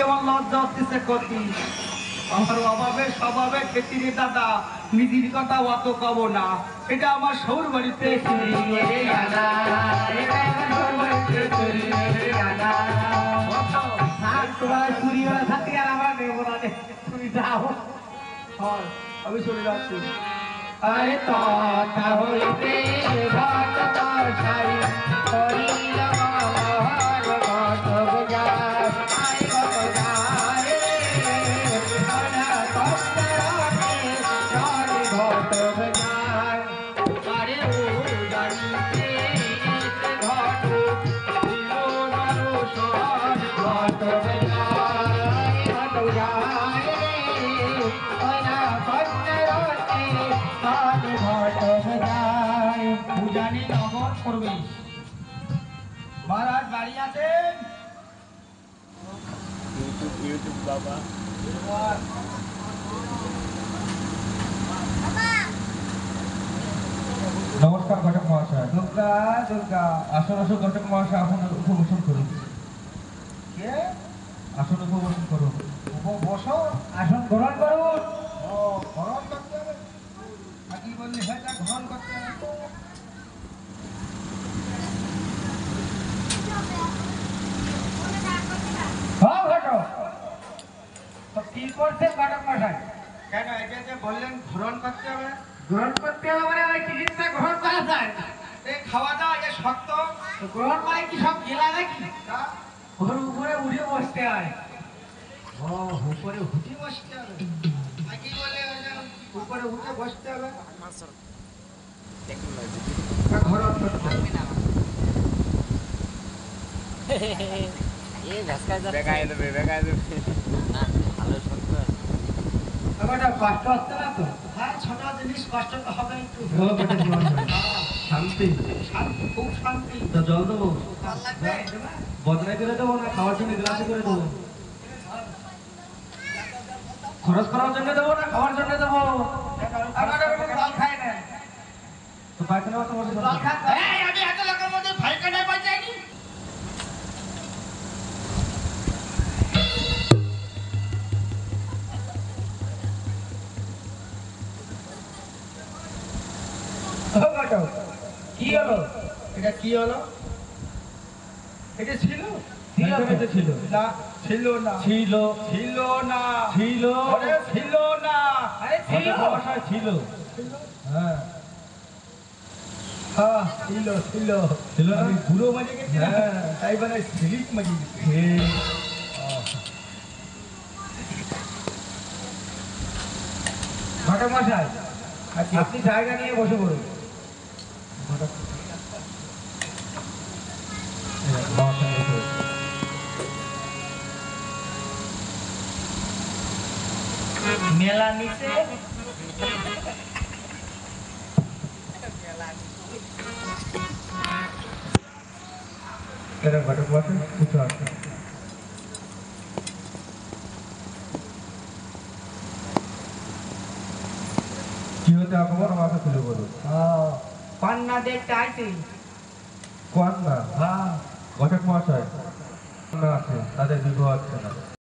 আমার লজ্জা হচ্ছে কতি আমার অভাবে স্বভাবে খেতে রে দাদা নিজের কথা অত কব না এটা আমার সৌর বাড়িতে আমি চলে যাচ্ছি আরে তথা হইতে ভক্ত সাই হরিল মহর ঘটক যায় আয় ঘটক যায় আনা তত্তরতে জয় ঘটক যায় আরে ও জানিতে ঘটক দিল নরসর ঘটক যায় ঘটক যায় আনা তত্তরতে পূজানি নগর করবে মহারাজ বাড়ি আছেন ইউটিউব বাবা নমস্কার ঘটক মহাশয়। দুর্গা দুর্গা আসন আসন ঘটক মহাশয় আসন উপবেশন করুন। কে আসন উপবেশন করুন। বসো আসন গ্রহণ করুন ও গ্রহণ করতে হবে কি বললি হয় না গ্রহণ করতে হবে হ্যাঁ ঘটক তো কি করছেন ঘটক মশাই কেন এটা যে বললেন গ্রহণ করতে হবে গ্রহণ করতে হবে মানে ওই চিকিৎসা গ্রহণ করা যায় না এই খাওয়া দাওয়া যে শক্ত তো গ্রহণ মানে কি সব গেলা নাকি তা ওর উপরে উঠে বসতে হয় ও উপরে উঠে বসতে হবে আর কি বলে ওই যে উপরে উঠে বসতে হবে গ্রহণ করতে হবে বেকায় দেবে আমারটা কষ্ট হচ্ছে না তো হ্যাঁ ছোট জিনিস কষ্ট তো হবে একটু শান্তি। শান্তি খুব শান্তি তা জল দেবো? ভাল লাগবে বদলাই করে দেবো না খাওয়ার জন্য গ্লাসে করে দেবো? খরচ করার জন্য দেবো না খাওয়ার জন্য দেবো? আমার জল খাই না তো পায়খানা তো বসে জল খাই এই আমি এত লোকের মধ্যে পায়খানা পাই যাইনি কি হলো এটা কি হলো এটা ছিল ছিল ছিল না ছিল না ছিল ছিল না ছিল ওরে ছিল না আরে ছিল ঘটক মহাশয় ছিল। হ্যাঁ হ্যাঁ ছিল ছিল ছিল না? আমি বুড়ো মাঝে গেছি না হ্যাঁ। তাই বলে স্লিপ মাঝে গেছি ঘটক মশাই আপনি জায়গা নিয়ে বসে পড়ুন মেলা নিচে এরা ঘটক মহাশয় কিছু আছে কি হতে আগমন মাথা তুলে বলুন। পান্না দেখতে আইছি কোন না হ্যাঁ ঘটক মহাশয় না আছে তাদের বিবাহ হচ্ছে না।